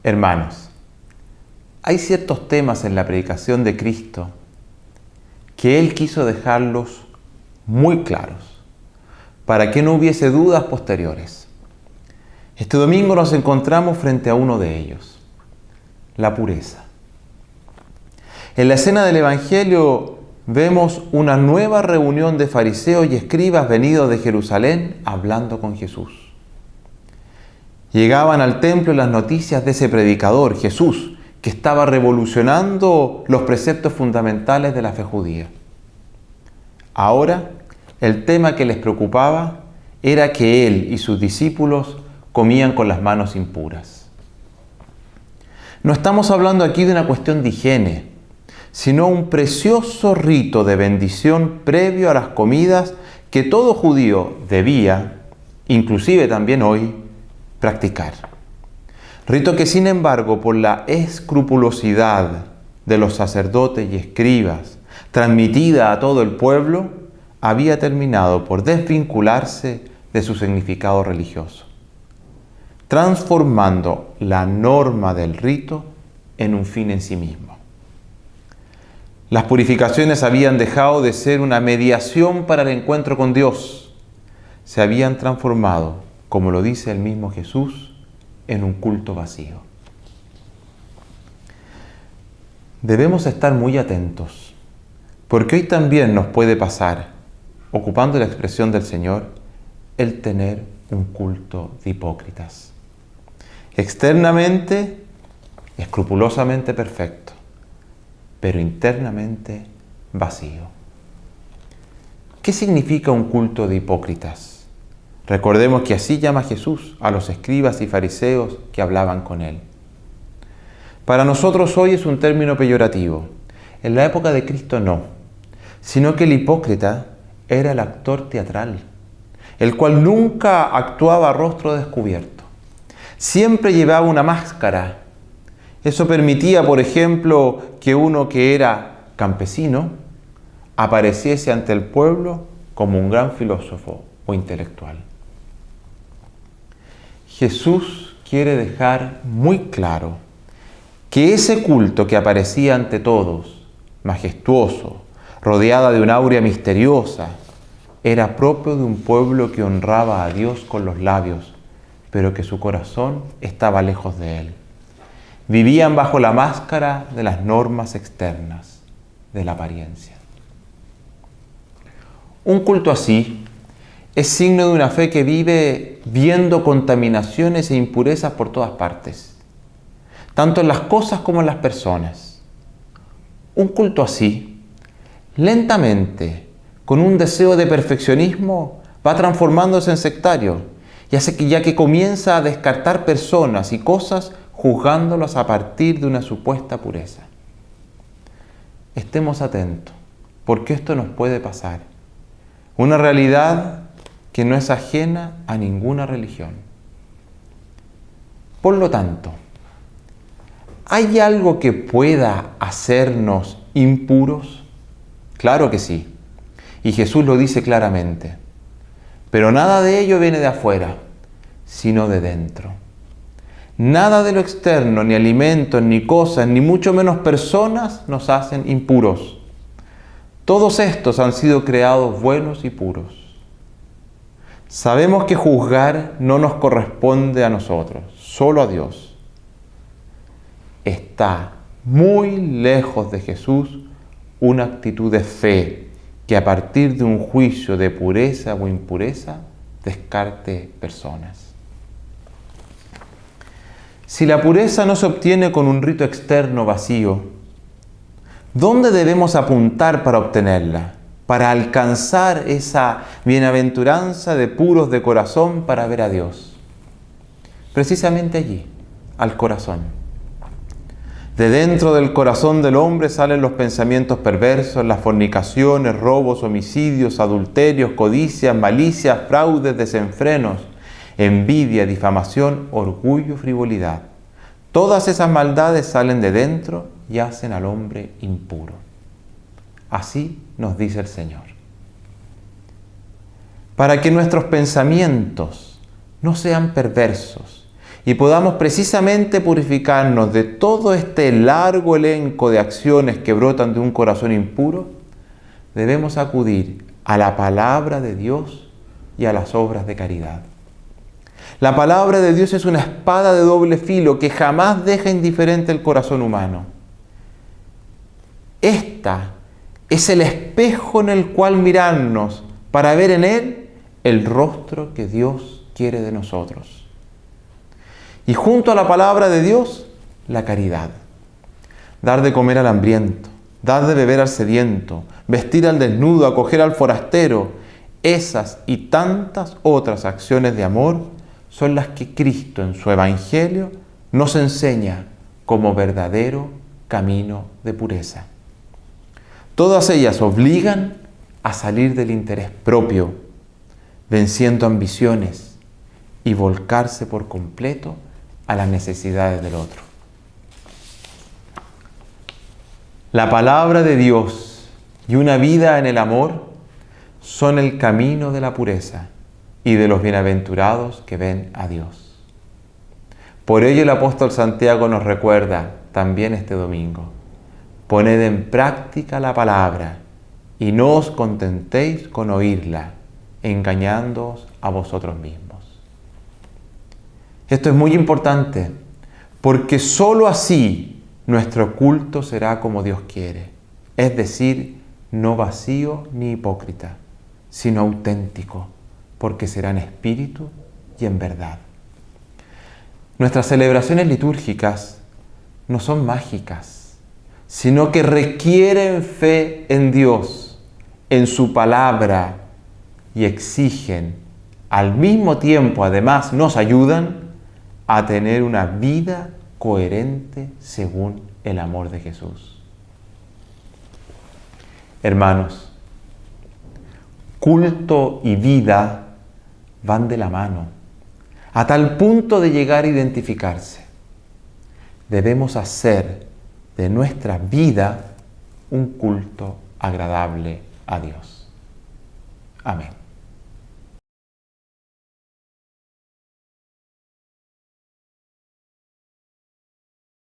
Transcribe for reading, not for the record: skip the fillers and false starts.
Hermanos, hay ciertos temas en la predicación de Cristo que Él quiso dejarlos muy claros para que no hubiese dudas posteriores. Este domingo nos encontramos frente a uno de ellos, la pureza. En la escena del Evangelio vemos una nueva reunión de fariseos y escribas venidos de Jerusalén hablando con Jesús. Llegaban al templo las noticias de ese predicador, Jesús, que estaba revolucionando los preceptos fundamentales de la fe judía. Ahora, el tema que les preocupaba era que él y sus discípulos comían con las manos impuras. No estamos hablando aquí de una cuestión de higiene, sino un precioso rito de bendición previo a las comidas que todo judío debía, inclusive también hoy, practicar. Rito que, sin embargo, por la escrupulosidad de los sacerdotes y escribas, transmitida a todo el pueblo, había terminado por desvincularse de su significado religioso, transformando la norma del rito en un fin en sí mismo. Las purificaciones habían dejado de ser una mediación para el encuentro con Dios. Se habían transformado, como lo dice el mismo Jesús, en un culto vacío. Debemos estar muy atentos, porque hoy también nos puede pasar, ocupando la expresión del Señor, el tener un culto de hipócritas. Externamente, escrupulosamente perfecto, pero internamente vacío. ¿Qué significa un culto de hipócritas? Recordemos que así llama Jesús a los escribas y fariseos que hablaban con Él. Para nosotros hoy es un término peyorativo. En la época de Cristo no, sino que el hipócrita era el actor teatral, el cual nunca actuaba a rostro descubierto. Siempre llevaba una máscara. Eso permitía, por ejemplo, que uno que era campesino apareciese ante el pueblo como un gran filósofo o intelectual. Jesús quiere dejar muy claro que ese culto que aparecía ante todos, majestuoso, rodeada de una aurea misteriosa, era propio de un pueblo que honraba a Dios con los labios, pero que su corazón estaba lejos de Él. Vivían bajo la máscara de las normas externas, de la apariencia. Un culto así es signo de una fe que vive viendo contaminaciones e impurezas por todas partes, tanto en las cosas como en las personas. Un culto así, lentamente, con un deseo de perfeccionismo, va transformándose en sectario, ya que comienza a descartar personas y cosas juzgándolas a partir de una supuesta pureza. Estemos atentos, porque esto nos puede pasar. Una realidad que no es ajena a ninguna religión. Por lo tanto, ¿hay algo que pueda hacernos impuros? Claro que sí, y Jesús lo dice claramente. Pero nada de ello viene de afuera, sino de dentro. Nada de lo externo, ni alimentos, ni cosas, ni mucho menos personas nos hacen impuros. Todos estos han sido creados buenos y puros. Sabemos que juzgar no nos corresponde a nosotros, solo a Dios. Está muy lejos de Jesús una actitud de fe que a partir de un juicio de pureza o impureza descarte personas. Si la pureza no se obtiene con un rito externo vacío, ¿dónde debemos apuntar para obtenerla? Para alcanzar esa bienaventuranza de puros de corazón para ver a Dios. Precisamente allí, al corazón. De dentro del corazón del hombre salen los pensamientos perversos, las fornicaciones, robos, homicidios, adulterios, codicias, malicias, fraudes, desenfrenos, envidia, difamación, orgullo, frivolidad. Todas esas maldades salen de dentro y hacen al hombre impuro. Así nos dice el Señor. Para que nuestros pensamientos no sean perversos y podamos precisamente purificarnos de todo este largo elenco de acciones que brotan de un corazón impuro, debemos acudir a la palabra de Dios y a las obras de caridad. La palabra de Dios es una espada de doble filo que jamás deja indiferente el corazón humano. Esta es el espejo en el cual mirarnos para ver en él el rostro que Dios quiere de nosotros. Y junto a la palabra de Dios, la caridad. Dar de comer al hambriento, dar de beber al sediento, vestir al desnudo, acoger al forastero. Esas y tantas otras acciones de amor son las que Cristo en su Evangelio nos enseña como verdadero camino de pureza. Todas ellas obligan a salir del interés propio, venciendo ambiciones y volcarse por completo a las necesidades del otro. La palabra de Dios y una vida en el amor son el camino de la pureza y de los bienaventurados que ven a Dios. Por ello el apóstol Santiago nos recuerda también este domingo: poned en práctica la palabra y no os contentéis con oírla, engañándoos a vosotros mismos. Esto es muy importante, porque sólo así nuestro culto será como Dios quiere, es decir, no vacío ni hipócrita, sino auténtico, porque será en espíritu y en verdad. Nuestras celebraciones litúrgicas no son mágicas, sino que requieren fe en Dios, en su palabra, y exigen, al mismo tiempo, además, nos ayudan a tener una vida coherente según el amor de Jesús. Hermanos, culto y vida van de la mano, a tal punto de llegar a identificarse. Debemos hacer de nuestra vida un culto agradable a Dios. Amén.